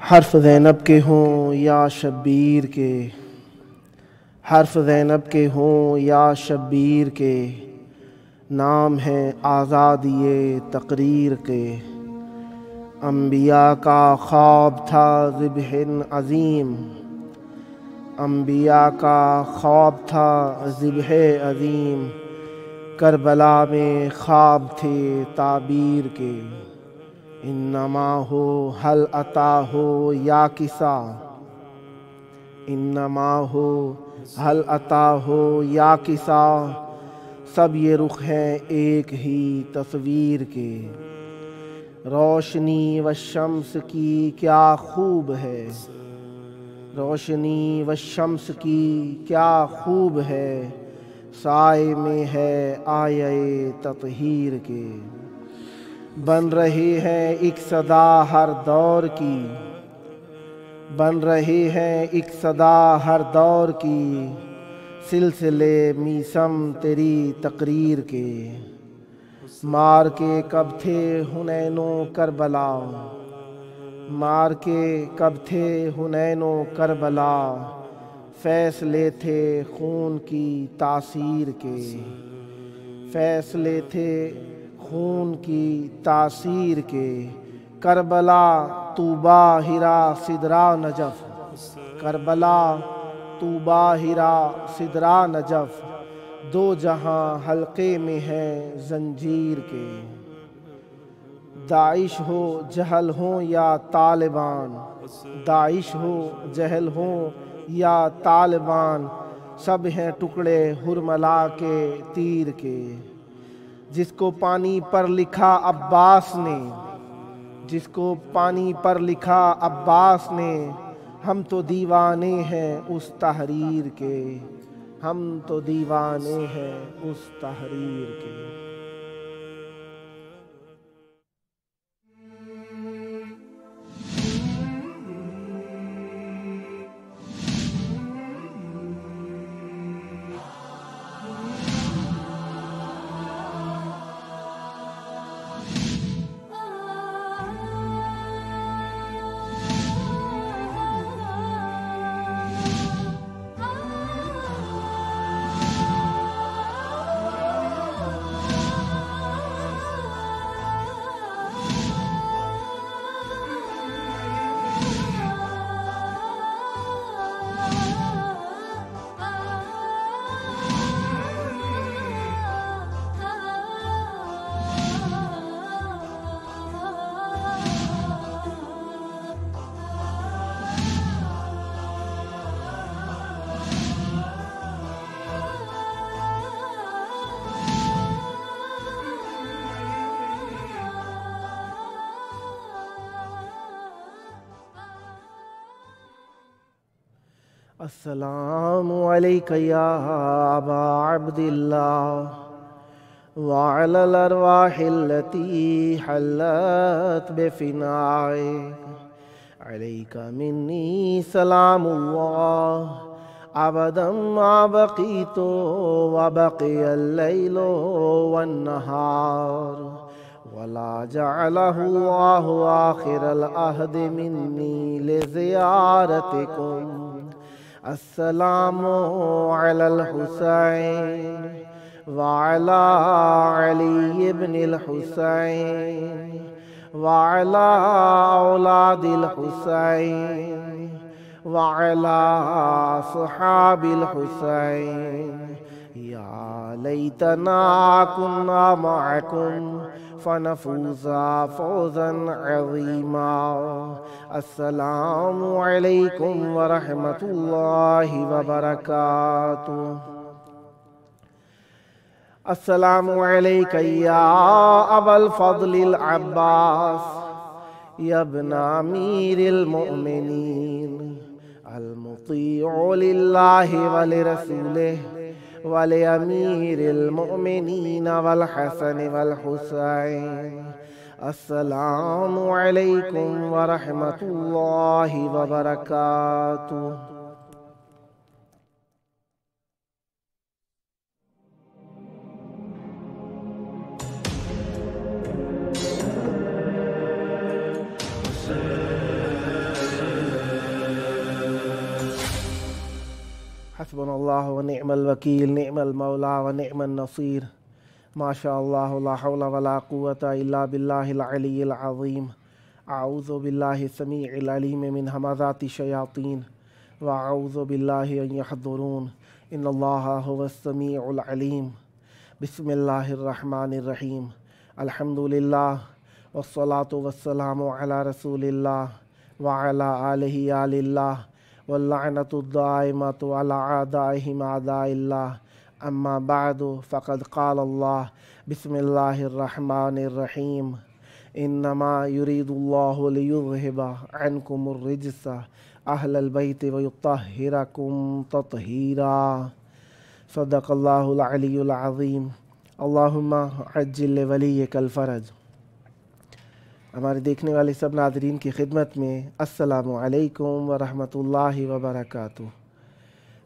حرف زینب کے ہوں یا شبیر کے، حرف زینب کے ہوں یا شبیر کے، نام ہے آزادی تقریر کے۔ انبیاء کا خواب تھا ذبح عظیم، انبیاء کا خواب تھا ذبح عظیم، کربلا میں خواب تھے تعبیر کے۔ انما ہو حل عطا ہو یا کسا، انما ہو حل عطا ہو یا کسا، سب یہ رخ ہیں ایک ہی تصویر کے۔ روشنی و شمس کی کیا خوب ہے، روشنی و شمس کی کیا خوب ہے، سائے میں ہے آیے تطہیر کے۔ بن رہی ہے ایک صدا ہر دور کی، بن رہی ہے ایک صدا ہر دور کی، سلسلے میثم تیری تقریر کے۔ مار کے کب تھے حنین و کربلا، مار کے کب تھے حنین و کربلا، فیصلے تھے خون کی تاثیر کے، فیصلے تھے خون کی تاثیر کے۔ کربلا طوبیٰ ہرا سدرا نجف، کربلا طوبیٰ ہرا سدرا نجف، دو جہاں حلقے میں ہے زنجیر کے۔ داعش ہو جہل ہوں یا طالبان، داعش ہو جہل ہوں یا طالبان، سب ہیں ٹکڑے حرملا کے تیر کے۔ جس کو پانی پر لکھا عباس نے، جس کو پانی پر لکھا عباس نے، ہم تو دیوانے ہیں اس تحریر کے، ہم تو دیوانے ہیں اس تحریر کے۔ السلام علیک یا ابا عبد اللہ وعلی الارواح التي حلت بفنائك، علیک منی سلام اللہ ابدا ما بقیت وبقی اللیل والنہار، ولا جعلہ اللہ آخر العہد منی لزیارتکم۔ السلام علی الحسین وعلی علی ابن الحسین وعلی اولاد الحسین وعلی صحاب الحسین۔ یا لیتنا کنا معکم فنفوز فوزا عظیما۔ السلام علیکم ورحمۃ اللہ وبرکاتہ۔ السلام علیک یا ابا الفضل العباس، یا ابن امیر المؤمنین، المطیع للہ ولرسولہ ولامیر المؤمنین والحسن والحسین۔ السلام علیکم ورحمۃ اللہ وبرکاتہ۔ हस्बुनल्लाह व निअमल वकील निअमल मौला व निअमन नसीर माशाअल्लाह ला हौला वला कुव्वता इल्ला बिल्लाहिल अलिय्यिल अज़ीम अऊज़ु बिल्लाहि समीइल अलीम मिन हमाज़ाति शयातीन व अऊज़ु बिल्लाहि अन यहज़ुरून इन्नल्लाहा हुवस समीउल अलीम बिस्मिल्लाहिर रहमानिर रहीम अल्हम्दुलिल्लाह वस्सलातु वस्सलामु अला रसूलिल्लाह व अला आलिहि आलिल्लाह वल्लअनतु दाइमतु अला आदाइहिम आदाइल्लाह अम्मा बादु फ़क़द क़ाल अल्लाह बिस्मिल्लाहिर रहमानिर रहीम इन्नमा युरीदुल्लाहु लियुज़हिबा अन्कुमुर रिज्सा अहलल बैति व युत्तहिरकुम तत्हीरा सदक़ल्लाहुल अलियुल अज़ीम अल्लाहुम्मा अज्जिल वलियकल फ़रज। हमारे देखने वाले सब नाज़रीन की खिदमत में अस्सलामु अलैकुम व रहमतुल्लाहि व बरकातुहू।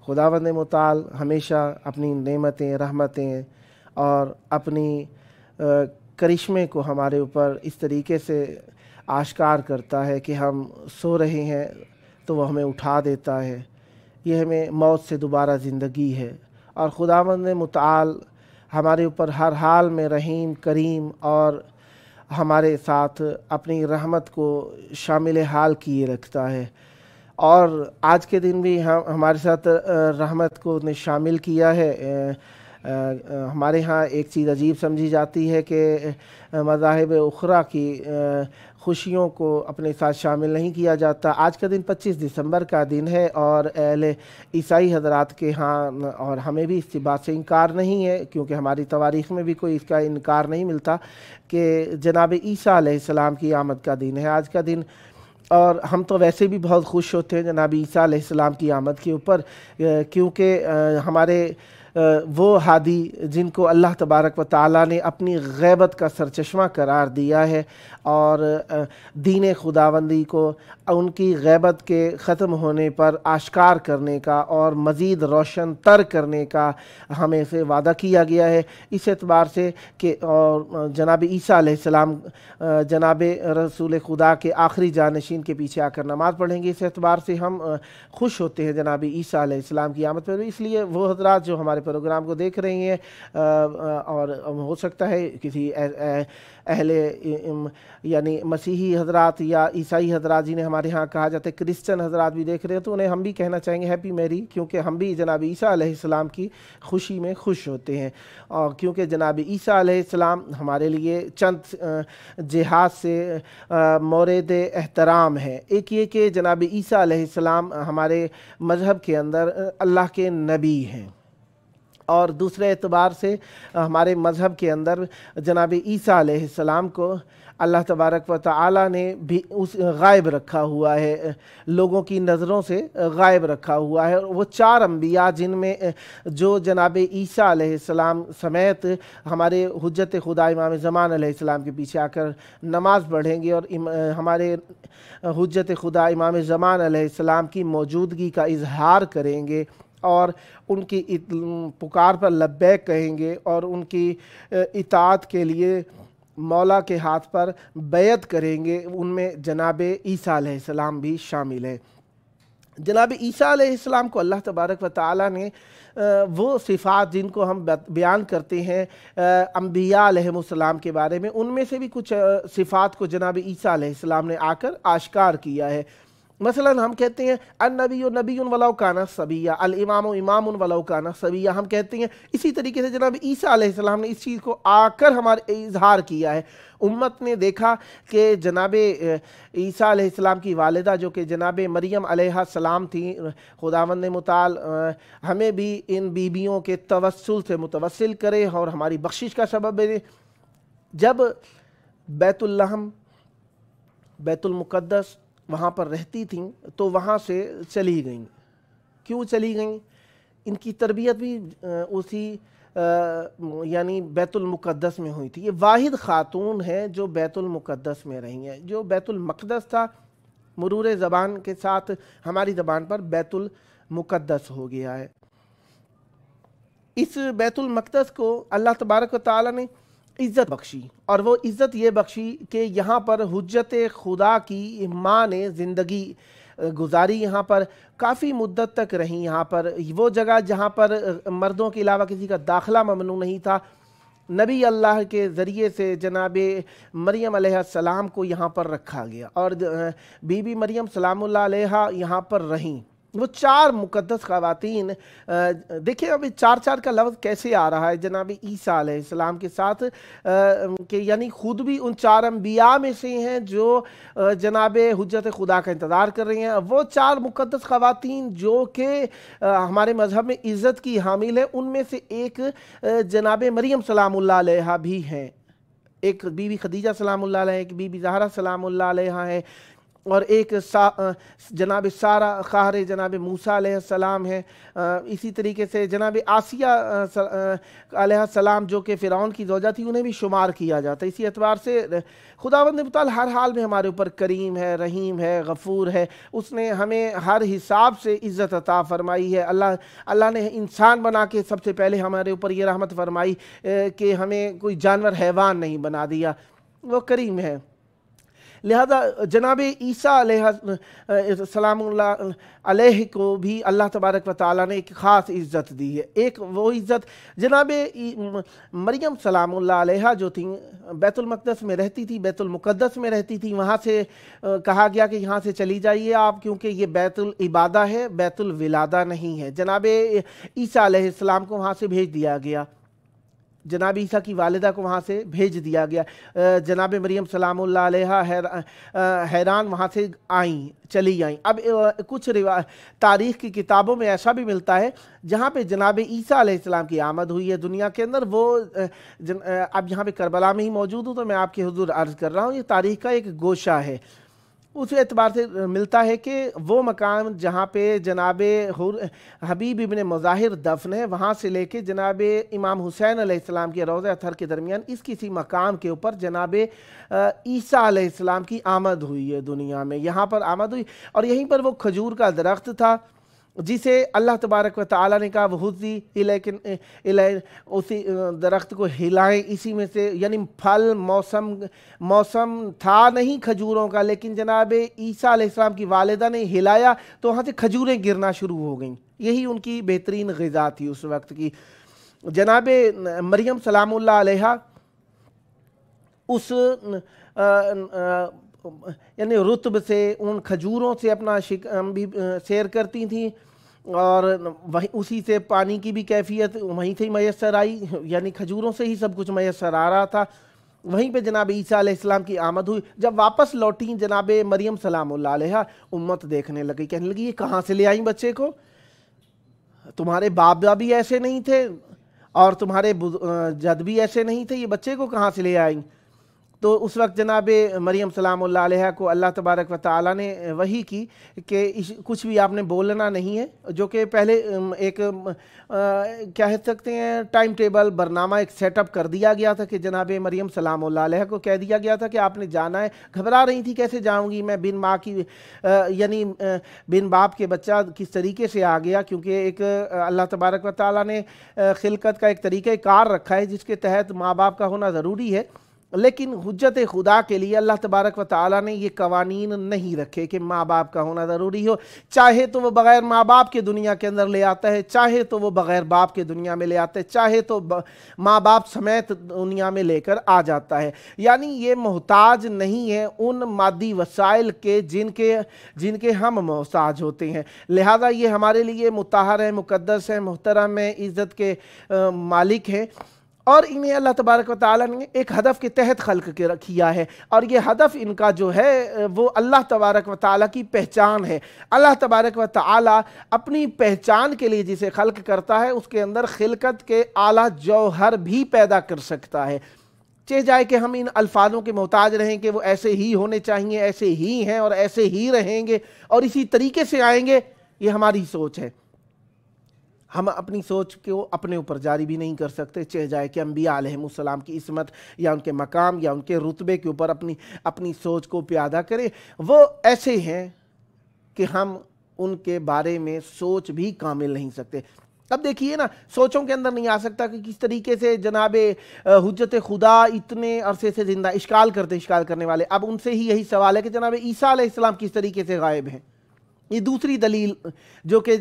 खुदावंद मुताल हमेशा अपनी नेमतें रहमतें और अपनी करिश्मे को हमारे ऊपर इस तरीके से आश्कार करता है कि हम सो रहे हैं तो वह हमें उठा देता है। ये हमें मौत से दोबारा ज़िंदगी है और खुदावंद मुताल हमारे ऊपर हर हाल में रहीम करीम और हमारे साथ अपनी रहमत को शामिल हाल किए रखता है। और आज के दिन भी हमारे साथ रहमत को उसने शामिल किया है। हमारे यहाँ एक चीज़ अजीब समझी जाती है कि मज़ाहिब उखरा की खुशियों को अपने साथ शामिल नहीं किया जाता। आज का दिन 25 दिसंबर का दिन है और अहले ईसाई हज़रात के यहाँ और हमें भी इस बात से इनकार नहीं है, क्योंकि हमारी तवारीख़ में भी कोई इसका इनकार नहीं मिलता कि जनाब ईसा अलैहिस्सलाम की आमद का दिन है आज का दिन। और हम तो वैसे भी बहुत खुश होते हैं जनाब ईसा अलैहिस्सलाम की आमद के ऊपर, क्योंकि हमारे वो हादी जिनको अल्लाह तबारक व तआला ने अपनी गैबत का सरचश्मा करार दिया है और दीन खुदावंदी को उनकी गैबत के ख़त्म होने पर आश्कार करने का और मज़ीद रोशन तर करने का हमें से वादा किया गया है। इस एतबार से कि और जनाब ईसा अलैहिस्सलाम जनाब रसूल खुदा के आखिरी जानशीन के पीछे आकर नमाज़ पढ़ेंगे, इस एतबार से हम खुश होते हैं जनाब ईसा अलैहिस्सलाम की आमद पर। इसलिए वो हज़रात जो हमारे प्रोग्राम को देख रही हैं और हो सकता है किसी अहले यानी मसीही हज़रात या ईसाई हज़रात जिन्हें हमारे यहाँ कहा जाता है क्रिश्चन हज़रात भी देख रहे हैं, तो उन्हें हम भी कहना चाहेंगे हैप्पी मैरी, क्योंकि हम भी जनाब ईसा अलैहिस्सलाम की खुशी में खुश होते हैं। और क्योंकि जनाब ईसा अलैहिस्सलाम हमारे लिए चंद जिहाद से मौरद एहतराम है। एक ये कि जनाब ईसा अलैहिस्सलाम हमारे मज़हब के अंदर अल्लाह के नबी हैं, और दूसरे एतबार से हमारे मज़हब के अंदर जनाब ईसा अलैहिस्सलाम को अल्लाह तबारक व तआला ने भी उस गायब रखा हुआ है, लोगों की नज़रों से गायब रखा हुआ है। वो चार अम्बिया जिनमें जो जनाब ईसा अलैहिस्सलाम समेत हमारे हुज्जत खुदा इमाम ज़मान अलैहिस्सलाम के पीछे आकर नमाज़ पढ़ेंगे और हमारे हुज्जत खुदा इमाम ज़मान अलैहिस्सलाम की मौजूदगी का इजहार करेंगे और उनकी पुकार पर लब्बैक कहेंगे और उनकी इताअत के लिए मौला के हाथ पर बैत करेंगे, उनमें जनाब ईसा अलैहिस्सलाम भी शामिल है। जनाब ईसा अलैहिस्सलाम को अल्लाह तबारक व तआला ने वो सिफ़ात जिनको हम बयान करते हैं अम्बिया अलैहिमुस्सलाम के बारे में, उनमें से भी कुछ सिफ़ात को जनाब ईसा अलैहिस्सलाम ने आकर आश्कार किया है। मसलन हम कहते हैं अन्नबिय्यु नबिय्युन वलौ काना सबिय्या, अल इमामु इमामुन वलौ काना सबिय्या, हम कहते हैं। इसी तरीके से जनाब ईसा अलैहिस्सलाम ने इस चीज़ को आकर हमारे इजहार किया है। उम्मत ने देखा कि जनाब ईसा अलैहिस्सलाम की वालिदा जो कि जनाब मरियम अलैहिस्सलाम थी, खुदावंद मुताल हमें भी इन बीबियों के तवस्सुल से मुतवस्सिल करे और हमारी बख्शिश का सबब बने। जब बैतुल्लहम बैतुल मुक़द्दस वहाँ पर रहती थीं तो वहाँ से चली गईं। क्यों चली गईं? इनकी तरबियत भी उसी यानी बैतुल मुक़द्दस में हुई थी। ये वाहिद ख़ातून है जो बैतुल मुक़द्दस में रही हैं। जो बैतुल मक़दस था मुरूर ज़बान के साथ हमारी ज़बान पर बैतुल मुक़द्दस हो गया है। इस बैतुल मक़दस को अल्लाह तबारक व तआला ने इज़्ज़त बख्शी, और वो इज़्ज़त ये बख्शी कि यहाँ पर हुज्जत खुदा की माँ ने ज़िंदगी गुजारी यहाँ पर, काफ़ी मुद्दत तक रहीं यहाँ पर। वो जगह जहाँ पर मर्दों के अलावा किसी का दाखिला ममनू नहीं था, नबी अल्लाह के ज़रिए से जनाब मरियम अलैहिस्सलाम को यहाँ पर रखा गया और बीबी मरियम सलामुल्लाह अलैहा यहाँ पर रहीं। वो 4 मुक़द्दस ख़वातीन, देखिए अभी 4 का लफ्ज़ कैसे आ रहा है जनाब ईसा अलैहिस्सलाम के साथ, कि यानी ख़ुद भी उन 4 अंबिया में से हैं जो जनाब हुज्जत खुदा का इंतज़ार कर रही हैं। वो 4 मुक़द्दस ख़वातीन जो कि हमारे मज़हब में इज़्ज़त की हामिल है, उनमें से एक जनाब मरियम सलामुल्लाह अलैहा भी हैं। एक बीबी खदीजा सलामुल्लाह अलैहा, एक बीबी ज़हरा सलामुल्लाह अलैहा है, और एक जनाब सारा ख़ाहर जनाब मूसा अलैहिस्सलाम है। इसी तरीके से जनाब आसिया अलैहिस्सलाम जो कि फ़िरौन की ज़ौजा थी, उन्हें भी शुमार किया जाता है। इसी एतबार से खुदावंद मुताल हर हाल में हमारे ऊपर करीम है, रहीम है, गफ़ूर है। उसने हमें हर हिसाब से इज़्ज़त अता फ़रमाई है। अल्लाह ने इंसान बना के सबसे पहले हमारे ऊपर ये रहमत फ़रमाई कि हमें कोई जानवर हैवान नहीं बना दिया। वो करीम है। लिहाजा जनाब ईसा सलामुल्लाह अलैहि को भी अल्लाह तबारक व तआला ने एक ख़ास इज़्ज़त दी है। एक वो इज़्ज़त जनाब मरियम सलामुल्लाह अलैहा जो थी, बैतुल मक़दस में रहती थी, बैतुल मुक़द्दस में रहती थी। वहाँ से कहा गया कि यहाँ से चली जाइए आप, क्योंकि ये बैतुल इबादा है, बैतुल विलादा नहीं है। जनाब ईसा अलैहिस्सलाम को वहाँ से भेज दिया गया, जनाब ईसा की वालिदा को वहाँ से भेज दिया गया। जनाब मरियम सलामुल्लाह अलैहा हैरान वहाँ से आईं, चली आईं। अब कुछ तारीख़ की किताबों में ऐसा भी मिलता है जहाँ पे जनाब ईसा अलैहिस्सलाम की आमद हुई है दुनिया के अंदर। वो अब यहाँ पे करबला में ही मौजूद हूँ तो मैं आपके हुज़ूर अर्ज़ कर रहा हूँ, ये तारीख़ का एक गोशा है। उस एतबार से मिलता है कि वो मकाम जहाँ पे जनाब हबीब इब्न मुज़ाहिर दफन है, वहाँ से लेके जनाब इमाम हुसैन अलैहिस्सलाम के रोज़ा अतहर के दरमियान इस किसी मकाम के ऊपर जनाब ईसा अलैहिस्सलाम की आमद हुई है दुनिया में। यहाँ पर आमद हुई और यहीं पर वो खजूर का दरख्त था जिसे अल्लाह तबारक व तआला ने कहा वहुज़ी इलैकिन उसी दरख्त को हिलाएं, इसी में से, यानी फल मौसम था नहीं खजूरों का, लेकिन जनाब ईसा अलैहिस्सलाम की वालिदा ने हिलाया तो वहाँ से खजूरें गिरना शुरू हो गईं। यही उनकी बेहतरीन ग़िज़ा थी उस वक्त की। जनाब मरियम सलामुल्लाह अलैहा उस यानी रुतब से, उन खजूरों से अपना भी सैर करती थीं और वहीं उसी से पानी की भी कैफियत वहीं से ही मैसर आई, यानी खजूरों से ही सब कुछ मैसर आ रहा था। वहीं पे जनाब ईसा अलैहिस्सलाम की आमद हुई। जब वापस लौटी जनाब मरियम सलामुल्लाह अलैहा, उम्मत देखने लगी, कहने लगी ये कहाँ से ले आई बच्चे को, तुम्हारे बाप भी ऐसे नहीं थे और तुम्हारे जद भी ऐसे नहीं थे, ये बच्चे को कहाँ से ले आई। तो उस वक्त जनाब मरियम सलामुल्लाह अलैहा को अल्लाह तबारक व तआला ने वही की कि कुछ भी आपने बोलना नहीं है, जो कि पहले एक क्या कह सकते हैं टाइम टेबल बरनामा एक सेटअप कर दिया गया था कि जनाब मरियम सलामुल्लाह अलैहा को कह दिया गया था कि आपने जाना है। घबरा रही थी, कैसे जाऊंगी मैं, बिन माँ की यानी बिन बाप के बच्चा किस तरीके से आ गया, क्योंकि एक अल्लाह तबारक व तआला ने खिलकत का एक तरीक़ाकार रखा है जिसके तहत माँ बाप का होना ज़रूरी है। लेकिन हुज्जत खुदा के लिए अल्लाह तबारक व तआला ने ये कवानीन नहीं रखे कि माँ बाप का होना ज़रूरी हो। चाहे तो वो बग़ैर माँ बाप के दुनिया के अंदर ले आता है, चाहे तो वो बग़ैर बाप के दुनिया में ले आता है, चाहे तो माँ बाप समेत दुनिया में लेकर आ जाता है। यानी ये मोहताज नहीं है उन मादी वसाइल के जिनके हम मोहताज होते हैं। लिहाजा ये हमारे लिए मुताहर है, मुक़द्दस है, मुहतरम है, इज़्ज़त के मालिक हैं और इन्हें अल्लाह तबारक व तआला ने एक हदफ़ के तहत खल्क़ किया है और ये हदफ़ इनका जो है वो अल्लाह तबारक व तआला की पहचान है। अल्लाह तबारक व तआला अपनी पहचान के लिए जिसे खल्क़ करता है उसके अंदर खिलकत के आला जौहर भी पैदा कर सकता है। चाहे जाए कि हम इन अल्फाजों के मोहताज रहें कि वो ऐसे ही होने चाहिए, ऐसे ही हैं और ऐसे ही रहेंगे और इसी तरीके से आएंगे, ये हमारी सोच है। हम अपनी सोच को अपने ऊपर जारी भी नहीं कर सकते, चाहे जाए कि अंबिया अलैहिमुस्सलाम की इस्मत या उनके मकाम या उनके रुतबे के ऊपर अपनी सोच को प्यादा करें। वो ऐसे हैं कि हम उनके बारे में सोच भी कामिल नहीं सकते। अब देखिए ना, सोचों के अंदर नहीं आ सकता कि किस तरीके से जनाब हुज्जत खुदा इतने अरसे से जिंदा, इश्काल करने वाले, अब उनसे ही यही सवाल है कि जनाब ईसा अलैहिस्सलाम किस तरीके से गायब हैं। یہ دوسری دلیل جو کہ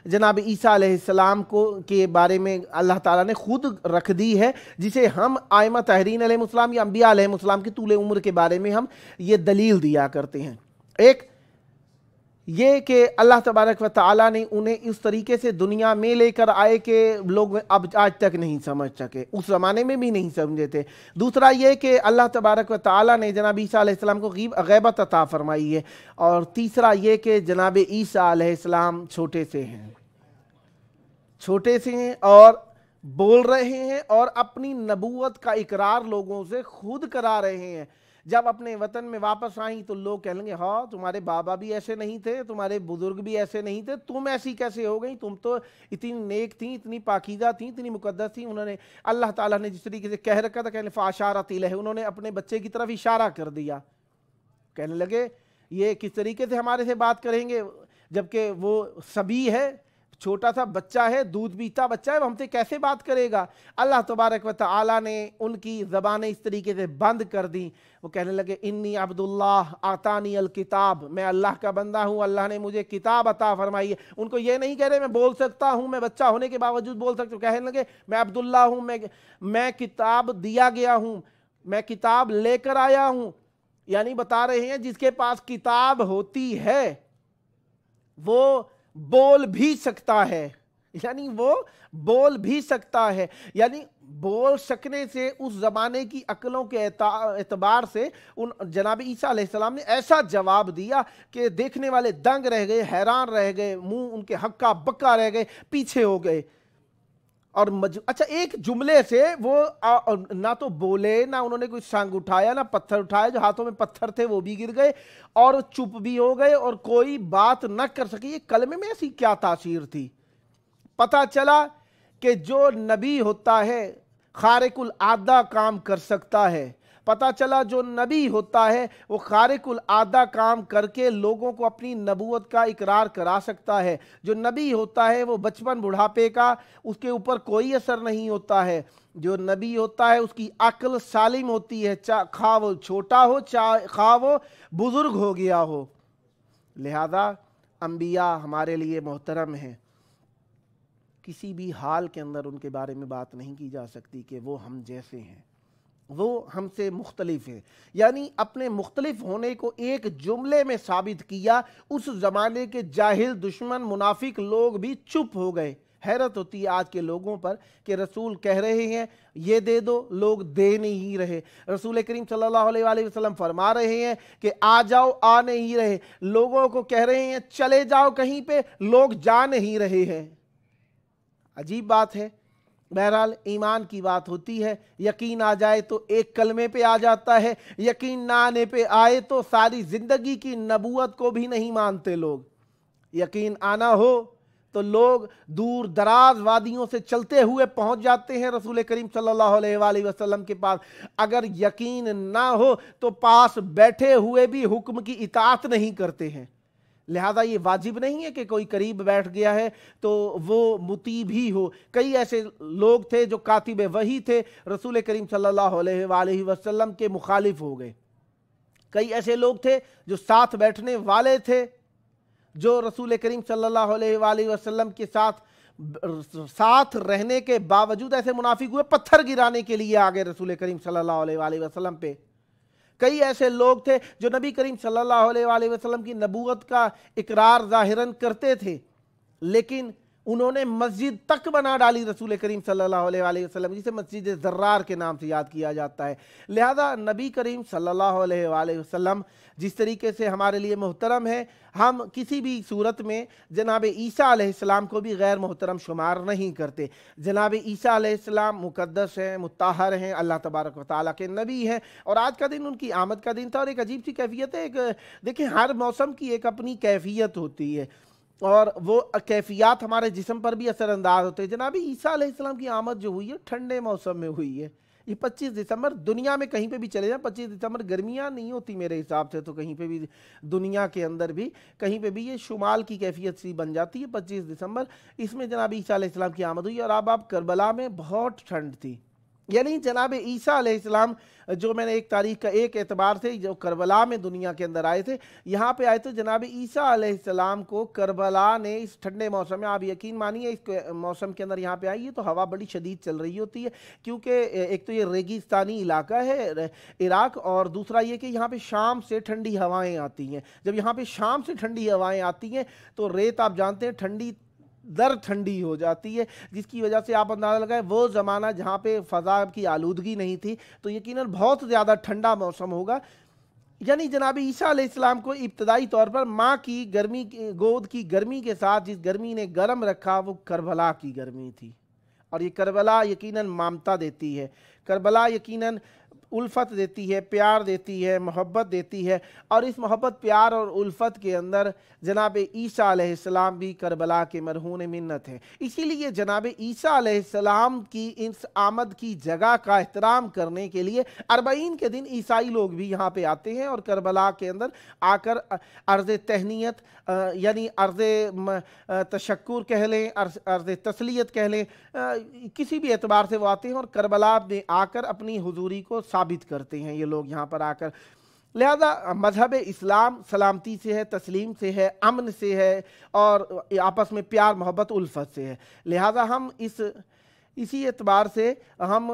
جناب عیسیٰ علیہ السلام کو کے بارے میں اللہ تعالیٰ نے خود رکھ دی ہے، جسے ہم ائمہ طاہرین علیہ السلام یا انبیاء علیہ السلام کی طول عمر کے بارے میں ہم یہ دلیل دیا کرتے ہیں۔ ایک یہ کہ اللہ تبارک و تعالیٰ نے انہیں اس طریقے سے دنیا میں لے کر آئے کہ لوگ اب آج تک نہیں سمجھ سکے، اس زمانے میں بھی نہیں سمجھے تھے۔ دوسرا یہ کہ اللہ تبارک و تعالیٰ نے جناب عیسیٰ علیہ السلام کو غیبت عطا فرمائی ہے۔ اور تیسرا یہ کہ جناب عیسیٰ علیہ السلام چھوٹے سے ہیں اور بول رہے ہیں اور اپنی نبوت کا اقرار لوگوں سے خود کرا رہے ہیں۔ جب اپنے وطن میں واپس آئیں تو لوگ کہیں گے ہاں تمہارے بابا بھی ایسے نہیں تھے، تمہارے بزرگ بھی ایسے نہیں تھے، تم ایسی کیسے ہو گئی، تم تو اتنی نیک تھیں، اتنی پاکیزہ تھیں، اتنی مقدس تھیں۔ انہوں نے اللہ تعالیٰ نے جس طریقے سے کہہ رکھا تھا کہ فاشارت الیہ، انہوں نے اپنے بچے کی طرف اشارہ کر دیا، کہنے لگے یہ کس طریقے سے ہمارے سے بات کریں گے جبکہ وہ صبی ہے، چھوٹا سا بچہ ہے، دودھ پیتا بچہ ہے، وہ ہم سے کیسے بات کرے گا۔ اللہ تبارک و تعالیٰ نے ان کی زبانیں اس طریقے سے بند کر دیں، وہ کہنے لگے انی عبداللہ آتانی الکتاب، میں اللہ کا بندہ ہوں، اللہ نے مجھے کتاب عطا فرمائی ہے۔ ان کو یہ نہیں کہہ رہے میں بول سکتا ہوں، میں بچہ ہونے کے باوجود بول سکتا ہوں، کہنے لگے میں عبداللہ ہوں، میں کتاب دیا گیا ہوں، میں کتاب لے کر آیا ہوں۔ یعنی بتا رہے ہیں جس کے پاس کتاب ہوتی ہے وہ بول بھی سکتا ہے، یعنی وہ بول بھی سکتا ہے، یعنی بول سکنے سے اس زمانے کی عقلوں کے اعتبار سے جناب عیسیٰ علیہ السلام نے ایسا جواب دیا کہ دیکھنے والے دنگ رہ گئے، حیران رہ گئے، منہ ان کے ہکا بکا رہ گئے، پیچھے ہو گئے۔ اور اچھا ایک جملے سے وہ نہ تو بولے، نہ انہوں نے کوئی سنگ اٹھایا، نہ پتھر اٹھایا، جو ہاتھوں میں پتھر تھے وہ بھی گر گئے اور چپ بھی ہو گئے اور کوئی بات نہ کر سکے۔ یہ کلمے میں ایسی کیا تاثیر تھی؟ پتہ چلا کہ جو نبی ہوتا ہے خارق العادہ کام کر سکتا ہے، پتہ چلا جو نبی ہوتا ہے وہ خارق العادہ کام کر کے لوگوں کو اپنی نبوت کا اقرار کرا سکتا ہے۔ جو نبی ہوتا ہے وہ بچپن بڑھاپے کا اس کے اوپر کوئی اثر نہیں ہوتا ہے۔ جو نبی ہوتا ہے اس کی عقل سالم ہوتی ہے، خواہ وہ چھوٹا ہو خواہ وہ بزرگ ہو گیا ہو۔ لہذا انبیاء ہمارے لیے محترم ہیں، کسی بھی حال کے اندر ان کے بارے میں بات نہیں کی جا سکتی کہ وہ ہم جیسے ہیں، وہ ہم سے مختلف ہیں۔ یعنی اپنے مختلف ہونے کو ایک جملے میں ثابت کیا، اس زمانے کے جاہل دشمن منافق لوگ بھی چپ ہو گئے۔ حیرت ہوتی ہے آج کے لوگوں پر کہ رسول کہہ رہے ہیں یہ دے دو، لوگ دے نہیں رہے۔ رسول کریم صلی اللہ علیہ وآلہ وسلم فرما رہے ہیں کہ آ جاؤ، آ نہیں رہے۔ لوگوں کو کہہ رہے ہیں چلے جاؤ کہیں پہ، لوگ جا نہیں رہے ہیں۔ عجیب بات ہے۔ بہرحال ایمان کی بات ہوتی ہے، یقین آ جائے تو ایک کلمے پہ آ جاتا ہے، یقین نہ آنے پہ آئے تو ساری زندگی کی نبوت کو بھی نہیں مانتے لوگ۔ یقین آنا ہو تو لوگ دور دراز وادیوں سے چلتے ہوئے پہنچ جاتے ہیں رسول کریم صلی اللہ علیہ وآلہ وسلم کے پاس۔ اگر یقین نہ ہو تو پاس بیٹھے ہوئے بھی حکم کی اطاعت نہیں کرتے ہیں۔ لہذا یہ واجب نہیں ہے کہ کوئی قریب بیٹھ گیا ہے تو وہ مطیع بھی ہو۔ کئی ایسے لوگ تھے جو کاتب وحی تھے، رسول کریم صلی اللہ علیہ وآلہ وسلم کے مخالف ہو گئے۔ کئی ایسے لوگ تھے جو ساتھ بیٹھنے والے تھے، جو رسول کریم صلی اللہ علیہ وآلہ وسلم کے ساتھ رہنے کے باوجود ایسے منافق ہوئے پتھر گرانے کے لیے آگے رسول کریم صلی اللہ علیہ وآلہ وسلم پہ۔ کئی ایسے لوگ تھے جو نبی کریم صلی اللہ علیہ وآلہ وسلم کی نبوت کا اقرار ظاہراً کرتے تھے، لیکن انہوں نے مسجد تک بنا ڈالی رسول کریم صلی اللہ علیہ وآلہ وسلم، جسے مسجد زرار کے نام سے یاد کیا جاتا ہے۔ لہذا نبی کریم صلی اللہ علیہ وآلہ وسلم جس طریقے سے ہمارے لیے محترم ہے، ہم کسی بھی صورت میں جناب عیسیٰ علیہ السلام کو بھی غیر محترم شمار نہیں کرتے۔ جناب عیسیٰ علیہ السلام مقدس ہیں، مطہر ہیں، اللہ تبارک و تعالیٰ کے نبی ہیں، اور آج کا دن ان کی آمد کا دن تھا۔ اور ایک عجیب سی کیفیت ہے، دیکھیں ہر موسم کی ایک اپنی کیفیت ہوتی ہے اور وہ کیفیات ہمارے جسم پر بھی اثر انداز ہوتے ہیں۔ جناب عیسیٰ علیہ السلام کی آمد جو ہوئی ہے ٹھنڈے موسم میں ہوئی ہے۔ یہ 25 دسمبر دنیا میں کہیں پہ بھی چلے جائیں، 25 دسمبر گرمیاں نہیں ہوتی میرے حساب سے، تو کہیں پہ بھی دنیا کے اندر بھی کہیں پہ بھی یہ شمال کی کیفیت سی بن جاتی ہے 25 دسمبر۔ اس میں جناب عیسیٰ علیہ السلام کی آمد ہوئی، اور اب کربلا میں بہت ٹھنڈ تھی، یعنی جناب عیسیٰ علیہ السلام جو میں نے ایک تاریخ کا ایک اعتبار سے جو کربلا میں دنیا کے اندر آئے تھے، یہاں پہ آئے تو جناب عیسیٰ علیہ السلام کو کربلا نے اس ٹھنڈے موسم میں، آپ یقین مانیے اس موسم کے اندر یہاں پہ آئی ہے تو ہوا بڑی شدید چل رہی ہوتی ہے، کیونکہ ایک تو یہ ریگستانی علاقہ ہے عراق، اور دوسرا یہ کہ یہاں پہ شام سے ٹھنڈی ہوائیں آتی ہیں۔ جب یہاں پہ شام سے ٹھنڈی ہوائیں آتی ہیں تو ریت آپ جانتے ہیں ٹھنڈی ہو جاتی ہے، جس کی وجہ سے آپ اندازہ لگائیں وہ زمانہ جہاں پہ فضا کی آلودگی نہیں تھی تو یقیناً بہت زیادہ ٹھنڈا موسم ہوگا۔ یعنی جناب عیسیٰ علیہ السلام کو ابتدائی طور پر ماں کی گرمی، گود کی گرمی کے ساتھ جس گرمی نے گرم رکھا وہ کربلا کی گرمی تھی، اور یہ کربلا یقیناً مامتا دیتی ہے، کربلا یقیناً الفت دیتی ہے، پیار دیتی ہے، محبت دیتی ہے، اور اس محبت پیار اور الفت کے اندر جناب عیسیٰ علیہ السلام بھی کربلا کے مرہون منت ہیں۔ اسی لیے جناب عیسیٰ علیہ السلام کی اس آمد کی جگہ کا احترام کرنے کے لیے 40 کے دن عیسائی لوگ بھی یہاں پہ آتے ہیں اور کربلا کے اندر آ کر عرض تہنیت یعنی عرض تشکر کہہ لیں، عرض تسلیت کہہ لیں، کسی بھی اعتبار سے وہ آتے ہیں اور کربلا میں آ کر اپنی حضوری کو ثابت کرتے ہیں یہ لوگ یہاں پر آ کر۔ لہذا مذہب اسلام سلامتی سے ہے، تسلیم سے ہے، امن سے ہے، اور آپس میں پیار محبت الفت سے ہے۔ لہذا ہم اسی اعتبار سے ہم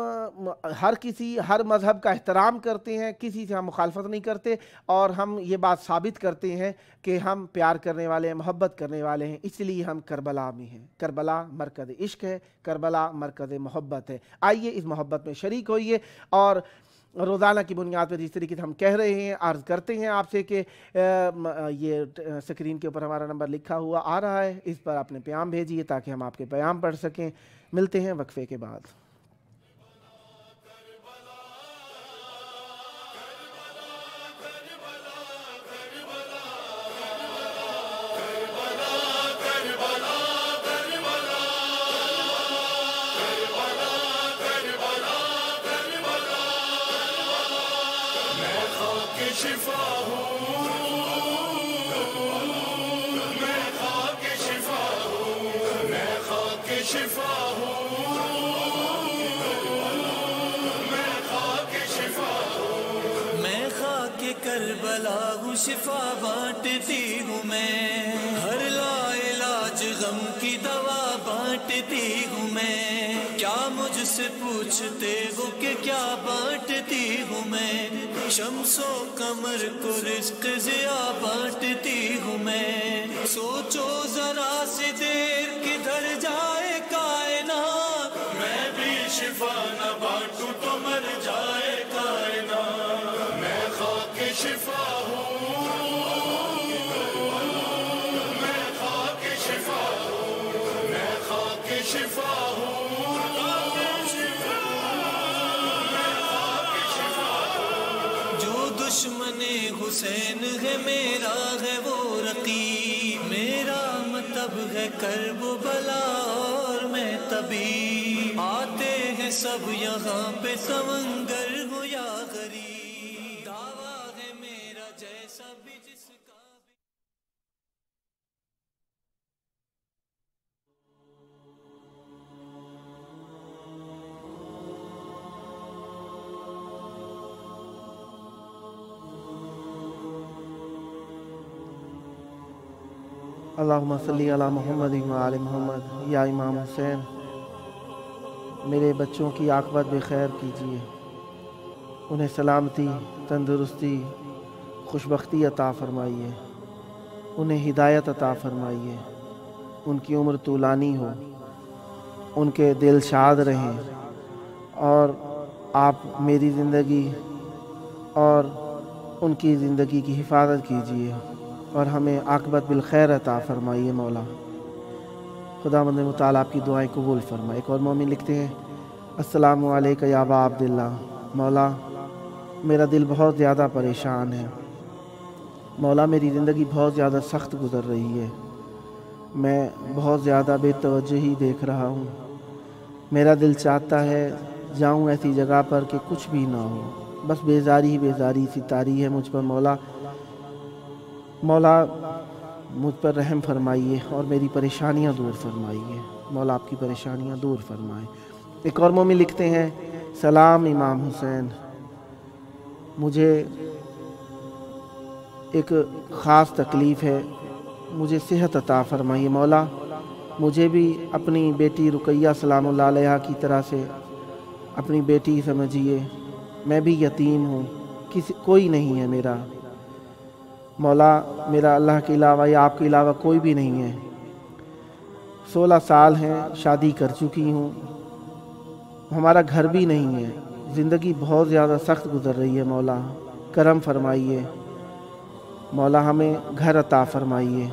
ہر مذہب کا احترام کرتے ہیں، کسی سے ہم مخالفت نہیں کرتے، اور ہم یہ بات ثابت کرتے ہیں کہ ہم پیار کرنے والے ہیں، محبت کرنے والے ہیں، اس لیے ہم کربلا میں ہیں۔ کربلا مرکز عشق ہے، کربلا مرکز محبت ہے۔ آئیے اس محبت میں شریک ہوئیے، اور روزانہ کی بنیاد پر جس طریقے سے ہم کہہ رہے ہیں، عرض کرتے ہیں آپ سے کہ یہ سکرین کے اوپر ہمارا نمبر لکھا ہوا آ رہا ہے، اس پر اپنے پیام بھیجیے تاکہ ہم آپ کے پیام پڑھ سکیں۔ ملتے ہیں وقفے کے بعد۔ کربلا ہوں، شفا بانٹتی ہوں میں، ہر لا علاج غم کی دوا بانٹتی ہوں میں۔ کیا مجھ سے پوچھتے ہو کہ کیا بانٹتی ہوں میں، شمس و قمر کو رزق ضیا بانٹتی ہوں میں۔ سوچو ذرا سی دیر کدھر جائے کائنات، میں بھی شفا نہ بانٹوں تو مر جائے کائنات۔ میں خاک شفا ہوں، میں خاک شفا ہوں، میں خاک شفا ہوں، جو دشمن حسین ہے میرا ہے وہ رقیب، میرا مطلب ہے کرب و بلا اور میں طبیب، آتے ہیں سب یہاں پہ سمنگر ہو یا غریب، دعویٰ ہے میرا جیسا بھی جس کا بھی۔ اللہم صلی علی محمد و آل محمد۔ یا امام حسین، میرے بچوں کی عاقبت بخیر کیجیے، انہیں سلامتی، تندرستی، خوشبختی عطا فرمائیے، انہیں ہدایت عطا فرمائیے، ان کی عمر طولانی ہو، ان کے دل شاد رہیں، اور آپ میری زندگی اور ان کی زندگی کی حفاظت کیجیے، اور ہمیں عاقبت بالخیر عطا فرمائیے مولا۔ خداوند متعال آپ کی دعائیں قبول فرمائے۔ ایک اور مومن لکھتے ہیں، السلام علیکم یا ابا عبداللہ، مولا میرا دل بہت زیادہ پریشان ہے، مولا میری زندگی بہت زیادہ سخت گزر رہی ہے، میں بہت زیادہ بے توجہی دیکھ رہا ہوں، میرا دل چاہتا ہے جاؤں ایسی جگہ پر کہ کچھ بھی نہ ہو، بس بیزاری سی طاری ہے مجھ پر، مولا مجھ پر رحم فرمائیے اور میری پریشانیاں دور فرمائیے، مولا آپ کی پریشانیاں دور فرمائیں۔ ایک اور مومن لکھتے ہیں सलाम इमाम हुसैन, मुझे एक ख़ास तकलीफ़ है, मुझे सेहत अता फरमाइए मौला। मुझे भी अपनी बेटी रुकैया सलामुल्लाह अलैहा की तरह से अपनी बेटी समझिए। मैं भी यतीम हूँ, कोई नहीं है मेरा मौला, मेरा अल्लाह के अलावा या आपके अलावा कोई भी नहीं है। 16 साल हैं, शादी कर चुकी हूँ, हमारा घर भी नहीं है, ज़िंदगी बहुत ज़्यादा सख्त गुज़र रही है मौला, करम फरमाइए मौला, हमें घर अता फरमाइए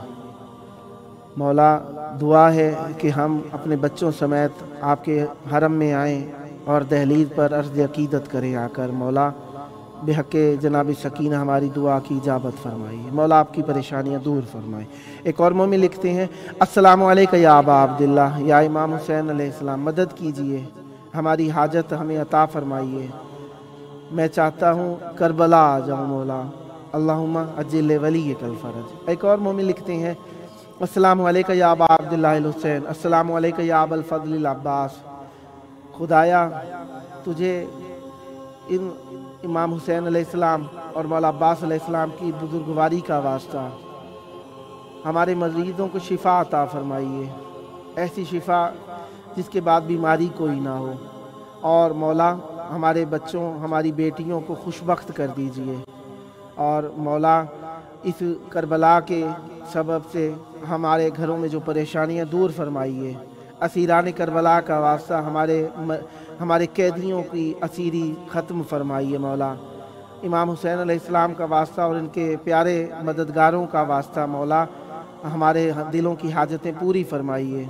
मौला। दुआ है कि हम अपने बच्चों समेत आपके हरम में आएँ और दहलीज़ पर अर्ज़ अक़ीदत करें आकर मौला। बेहक़े जनाब सकीना हमारी दुआ की इजाबत फरमाइए मौला, आपकी परेशानियाँ दूर फरमाए। एक और मोमिन लिखते हैं, अस्सलामु अलैका या अबा अब्दुल्लाह, या इमाम हुसैन अलैहिस्सलाम, मदद कीजिए, हमारी हाजत हमें अता फरमाइए। मैं चाहता हूँ करबला आ जाऊँ मौला, अल्लाहुम्मा अज्जिल वली कल फ़रज। एक और मोमिन लिखते हैं, अस्सलामु अलैका या अबा अब्दुल्लाह अल हुसैन, अस्सलामु अलैका या अबल फ़ज़ल अल अब्बास। खुदाया तुझे इन इमाम हुसैन अलैहिस्सलाम और मौला अब्बास अलैहिस्सलाम की बुजुर्गवारी का वास्ता हमारे मरीज़ों को शिफा अता फरमाइए, ऐसी शिफा जिसके बाद बीमारी कोई ना हो। और मौला हमारे बच्चों, हमारी बेटियों को खुशबख्त कर दीजिए। और मौला इस करबला के सबब से हमारे घरों में जो परेशानियां दूर फरमाइए। असीरान करबला का वास्ता हमारे कैदियों की असीरी ख़त्म फरमाइए मौला। इमाम हुसैन अलैहिस्सलाम का वास्ता और इनके प्यारे मददगारों का वास्ता मौला, हमारे दिलों की हाजतें पूरी फरमाइए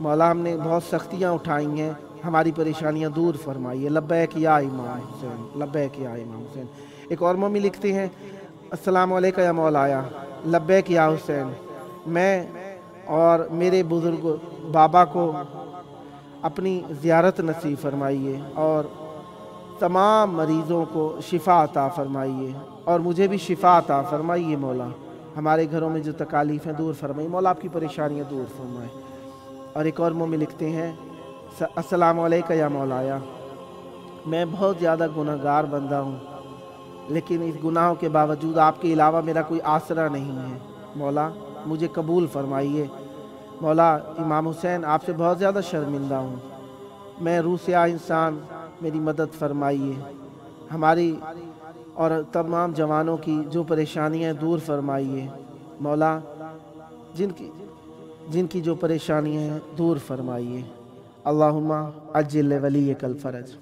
मौला। हमने बहुत सख्तियाँ उठाई हैं, हमारी परेशानियाँ दूर फरमाइए। लब्बैक या इमाम हुसैन, लब्बैक या इमाम हुसैन। एक और मम्मी लिखते हैं, अस्सलामु अलैका या मौलाया, लब्बैक या हुसैन, मैं और मेरे बुज़ुर्ग बाबा को अपनी ज़ियारत नसीब फरमाइए और तमाम मरीज़ों को शिफा अता फरमाइए और मुझे भी शिफा अता फरमाइए मौला। हमारे घरों में जो तकालीफ़ें दूर फरमाइए मौला, आपकी परेशानियाँ दूर फरमाए। और एक और मोमिन लिखते हैं, अस्सलामु अलैका या मौलाया, मैं बहुत ज़्यादा गुनहगार बंदा हूँ, लेकिन इस गुनाहों के बावजूद आपके अलावा मेरा कोई आसरा नहीं है मौला, मुझे कबूल फरमाइए मौला। इमाम हुसैन आपसे बहुत ज़्यादा शर्मिंदा हूँ, मैं रूह से आ इंसान, मेरी मदद फरमाइए। हमारी और तमाम जवानों की जो परेशानियाँ दूर फरमाइए मौला, जिनकी जो परेशानियाँ हैं दूर फरमाइए। अल्लाहुम्मा अज्जिल वली कल फ़रज।